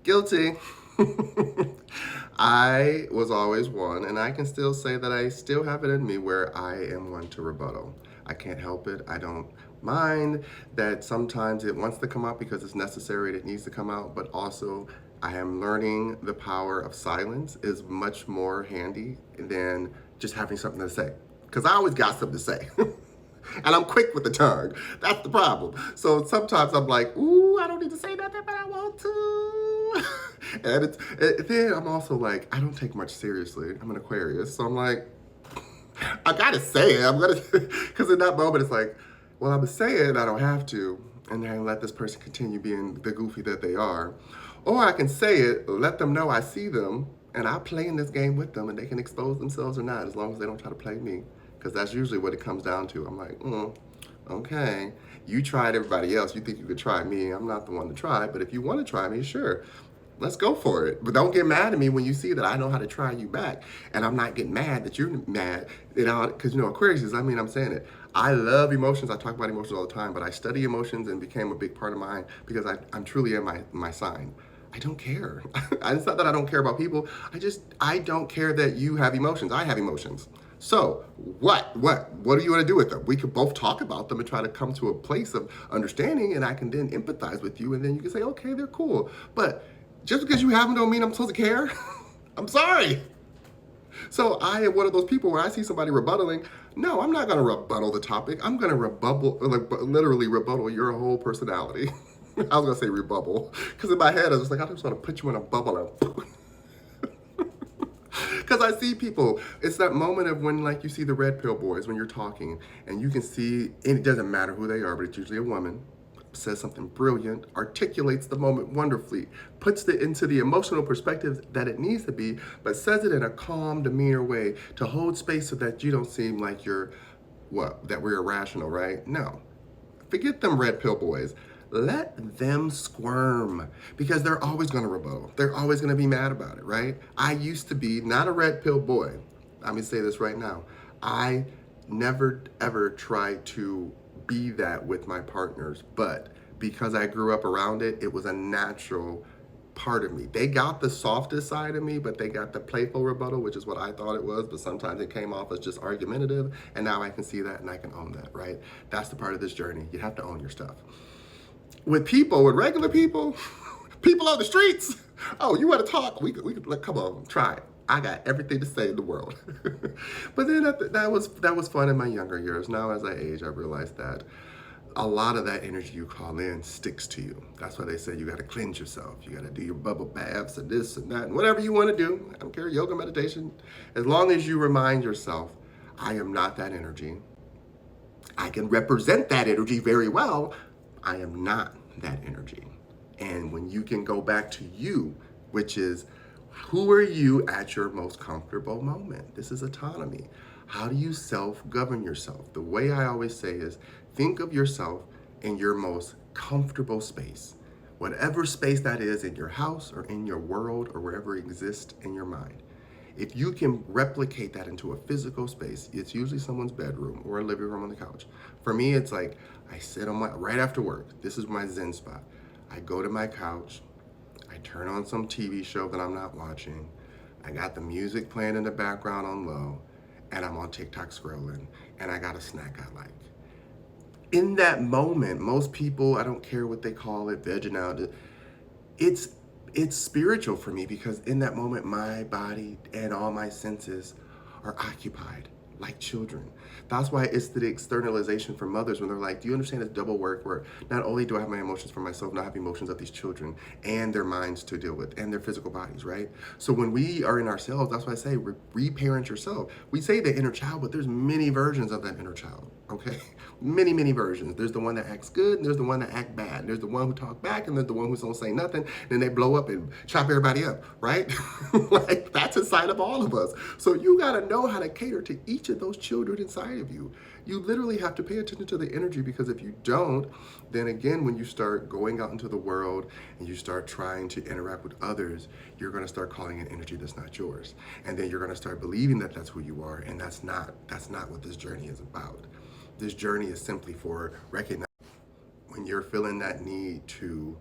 Guilty. I was always one, and I can still say that I still have it in me where I am one to rebuttal. I can't help it. I don't mind that sometimes it wants to come out because it's necessary, it needs to come out, but also I am learning the power of silence is much more handy than just having something to say. Because I always got something to say. And I'm quick with the tongue. That's the problem. So sometimes I'm like, ooh, I don't need to say nothing, but I want to. And then I'm also like, I don't take much seriously. I'm an Aquarius. So I'm like, I gotta say it. I'm gonna, because in that moment it's like, well, I'm gonna say it, I don't have to. And then let this person continue being the goofy that they are. Or I can say it, let them know I see them, and I play in this game with them, and they can expose themselves or not, as long as they don't try to play me. Because that's usually what it comes down to. I'm like, okay, you tried everybody else. You think you could try me. I'm not the one to try, but if you want to try me, sure. Let's go for it. But don't get mad at me when you see that I know how to try you back. And I'm not getting mad that you're mad. Because, Aquarius is, I'm saying it. I love emotions. I talk about emotions all the time, but I study emotions and became a big part of mine because I'm truly in my sign. I don't care. It's not that I don't care about people. I don't care that you have emotions. I have emotions. So what do you want to do with them? We could both talk about them and try to come to a place of understanding, and I can then empathize with you, and then you can say, okay, they're cool. But just because you have them don't mean I'm supposed to care. I'm sorry. So I am one of those people where I see somebody rebuttaling. No, I'm not going to rebuttal the topic. I'm going to literally rebuttal your whole personality. I was going to say rebubble. Because in my head, I was like, I just want to put you in a bubble and because I see people, it's that moment of when, like, you see the red pill boys when you're talking, and you can see, and it doesn't matter who they are, but it's usually a woman, says something brilliant, articulates the moment wonderfully, puts it into the emotional perspective that it needs to be, but says it in a calm demeanor way to hold space so that you don't seem like that we're irrational, right? No. Forget them red pill boys. Let them squirm because they're always going to rebuttal. They're always going to be mad about it, right? I used to be not a red pill boy. Let me say this right now. I never ever tried to be that with my partners, but because I grew up around it, it was a natural part of me. They got the softest side of me, but they got the playful rebuttal, which is what I thought it was, but sometimes it came off as just argumentative, and now I can see that and I can own that, right? That's the part of this journey. You have to own your stuff. With people, with regular people, people on the streets, oh, you want to talk? We could like, come on, try it. I got everything to say in the world. But then that was fun in my younger years. Now as I age, I realized that a lot of that energy you call in sticks to you. That's why they say you got to cleanse yourself. You got to do your bubble baths and this and that and whatever you want to do. I don't care, yoga, meditation. As long as you remind yourself, I am not that energy. I can represent that energy very well. I am not that energy. And when you can go back to you, which is who are you at your most comfortable moment? This is autonomy. How do you self-govern yourself? The way I always say is think of yourself in your most comfortable space. Whatever space that is in your house or in your world or wherever it exists in your mind. If you can replicate that into a physical space, it's usually someone's bedroom or a living room on the couch. For me, it's like I sit on right after work. This is my Zen spot. I go to my couch. I turn on some TV show that I'm not watching. I got the music playing in the background on low, and I'm on TikTok scrolling, and I got a snack I like. In that moment, most people, I don't care what they call it, vegging out, it's spiritual for me because in that moment, my body and all my senses are occupied like children. That's why it's the externalization for mothers when they're like, do you understand it's double work where not only do I have my emotions for myself, now I have emotions of these children and their minds to deal with and their physical bodies, right? So when we are in ourselves, that's why I say reparent yourself. We say the inner child, but there's many versions of that inner child, okay? Many, many versions. There's the one that acts good, and there's the one that acts bad. There's the one who talk back, and there's the one who don't say nothing, then they blow up and chop everybody up, right? Like, that's inside of all of us. So you gotta know how to cater to each of those children inside of you. You literally have to pay attention to the energy because if you don't, then again, when you start going out into the world and you start trying to interact with others, you're gonna start calling an energy that's not yours. And then you're gonna start believing that that's who you are, and that's not what this journey is about. This journey is simply for recognizing when you're feeling that need to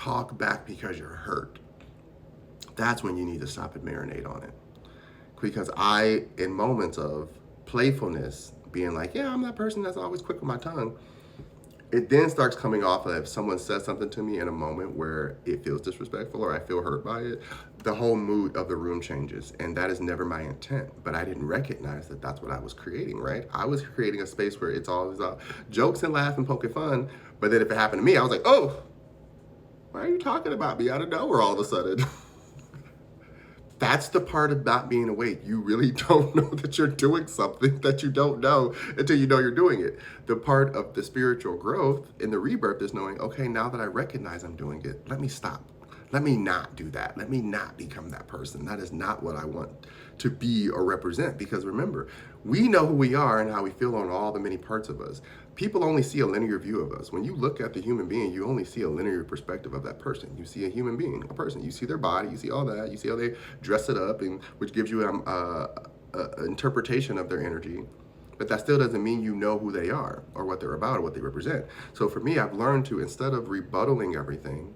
talk back because you're hurt, that's when you need to stop and marinate on it. Because in moments of playfulness, being like, yeah, I'm that person that's always quick with my tongue, it then starts coming off of if someone says something to me in a moment where it feels disrespectful or I feel hurt by it, the whole mood of the room changes. And that is never my intent. But I didn't recognize that that's what I was creating, right? I was creating a space where it's always jokes and laugh and poking fun. But then if it happened to me, I was like, oh, why are you talking about me out of nowhere all of a sudden? That's the part of not being awake. You really don't know that you're doing something that you don't know until you know you're doing it. The part of the spiritual growth in the rebirth is knowing, okay, now that I recognize I'm doing it, let me stop. Let me not do that. Let me not become that person. That is not what I want to be or represent. Because remember, we know who we are and how we feel on all the many parts of us. People only see a linear view of us. When you look at the human being, you only see a linear perspective of that person. You see a human being, a person. You see their body, you see all that. You see how they dress it up, and which gives you an interpretation of their energy. But that still doesn't mean you know who they are or what they're about or what they represent. So for me, I've learned to, instead of rebuttaling everything,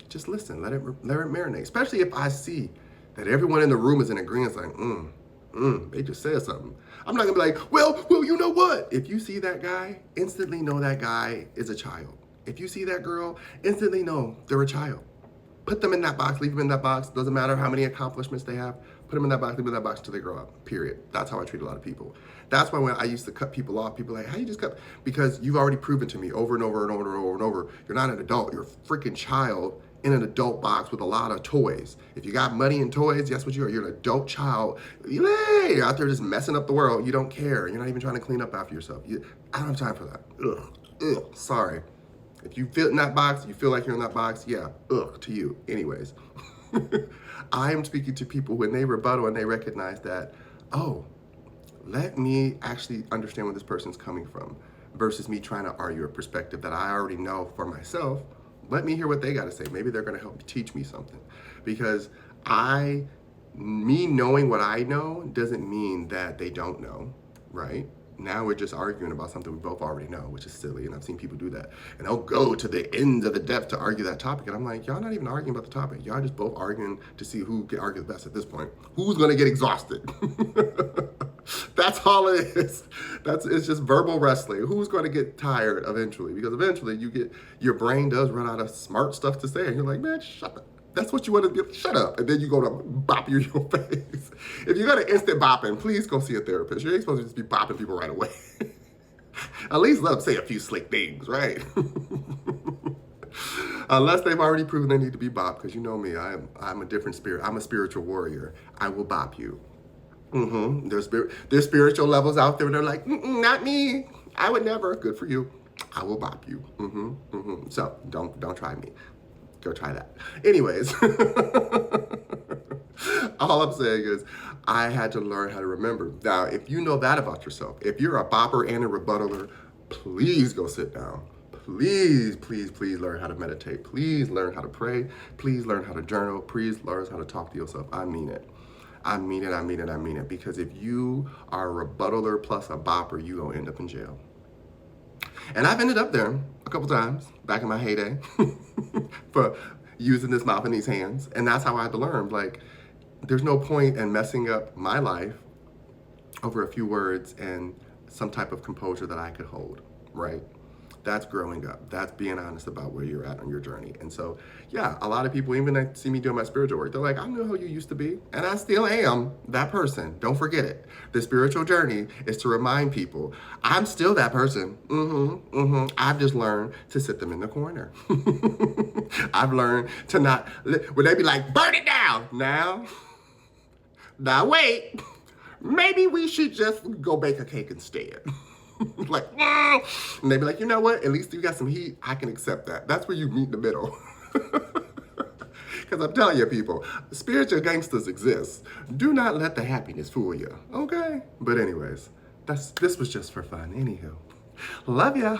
just listen, let it marinate. Especially if I see that everyone in the room is in agreement, like, they just said something. I'm not gonna be like, well, you know what? If you see that guy, instantly know that guy is a child. If you see that girl, instantly know they're a child. Put them in that box, leave them in that box. Doesn't matter how many accomplishments they have. Put them in that box, leave them in that box until they grow up, period. That's how I treat a lot of people. That's why when I used to cut people off, people are like, how you just cut? Because you've already proven to me over and over and over and over and over, you're not an adult, you're a freaking child in an adult box with a lot of toys. If you got money and toys, guess what you are? You're an adult child. You're out there just messing up the world. You don't care. You're not even trying to clean up after yourself. I don't have time for that. Ugh, sorry. If you fit in that box, you feel like you're in that box, yeah, to you. Anyways, I am speaking to people when they rebuttal and they recognize that, oh, let me actually understand where this person's coming from versus me trying to argue a perspective that I already know for myself. Let me hear what they got to say. Maybe they're going to help teach me something. Because me knowing what I know doesn't mean that they don't know, right? Now we're just arguing about something we both already know, which is silly. And I've seen people do that. And they'll go to the ends of the depth to argue that topic. And I'm like, y'all not even arguing about the topic. Y'all just both arguing to see who can argue the best at this point. Who's going to get exhausted? That's all it is. It's just verbal wrestling. Who's going to get tired eventually? Because eventually your brain does run out of smart stuff to say. And you're like, man, shut up. That's what you want to be. Shut up. And then you go to bop you in your face. If you're going to instant bopping, please go see a therapist. You ain't supposed to just be bopping people right away. At least let them say a few slick things, right? Unless they've already proven they need to be bopped. Because you know me, I'm a different spirit. I'm a spiritual warrior. I will bop you. There's spiritual levels out there. They're like, not me. I would never. Good for you. I will bop you. So don't try me. Go try that. Anyways, all I'm saying is I had to learn how to remember. Now, if you know that about yourself, if you're a bopper and a rebuttaler, please go sit down. Please learn how to meditate. Please learn how to pray. Please learn how to journal. Please learn how to talk to yourself. I mean it. I mean it. Because if you are a rebuttaler plus a bopper, you gonna end up in jail. And I've ended up there a couple times back in my heyday for using this mouth and these hands. And that's how I had to learn. Like, there's no point in messing up my life over a few words and some type of composure that I could hold, right? That's growing up. That's being honest about where you're at on your journey. And so, yeah, a lot of people, even that see me doing my spiritual work, they're like, I know who you used to be. And I still am that person. Don't forget it. The spiritual journey is to remind people, I'm still that person. I've just learned to sit them in the corner. I've learned to not, when they be like, burn it down. Now wait, maybe we should just go bake a cake instead. Like, and they be like, you know what? At least you got some heat. I can accept that. That's where you meet in the middle. Because I'm telling you, people, spiritual gangsters exist. Do not let the happiness fool you, okay? But anyways, this was just for fun. Anywho, love ya.